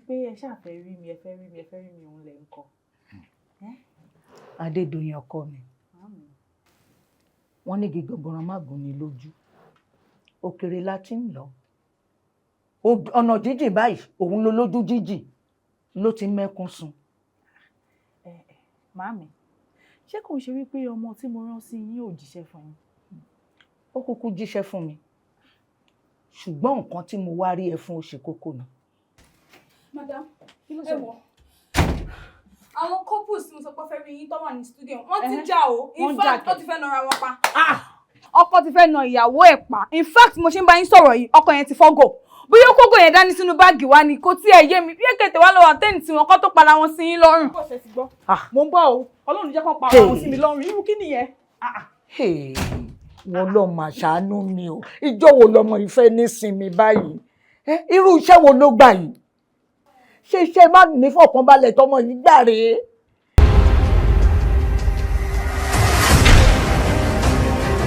pé ẹ ṣàfẹ́ rí mi ẹ fẹ́ rí mi òun lẹ̀ ń kọ. Adédoyin ọkọ mi wọ́n ní gígbọ̀ngbọ̀ràn má gùn ní lójú òkèrè la ti ń lọ ọ̀nà jíjìn báyìí òun ló lójú jíjìn ló ti mẹ́kún sun. Màámi ṣé kò ń ṣe wípé ọmọ tí mo rán sí yín ò jíṣẹ́ fún yín? Ó kúkú jíṣẹ́ fún mi ṣùgbọ́n nǹkan tí mo wá rí ẹ fún ó ṣe kókó ni. Madam, ẹ wọ àwọn couples tí mo sọ pé fẹ́ rí yín tó wà ní studio wọ́n ti jà o in fact wọ́n ti fẹ́ nara wọn pa. Ọkọ ti fẹ́ na ìyàwó ẹ̀ pa in fact mo ṣe ń bá yín sọ̀rọ̀ yìí ọkọ yẹn ti fọ́gò bóyá kókó yẹn dání sínú báàgì wa ni kò tí ẹ yé mi bí èkété wa lọ́wọ́ àtẹ́ni tí wọn kọ́ tó para wọn sí yín lọ́rùn. Mo ń bọ̀ o Ọlọ́run jẹ́ kó para wọn sí mi lọ́rùn irú kí nìyẹn. Wọ́n lọ mà ṣàánú mi o ìjọ wo lọmọ ìfẹ́ nísinmi báyìí irú iṣẹ́ wo ló gbà yìí ṣe iṣẹ́ má ní fọkànbalẹ̀ tọmọ yìí gbà rèé.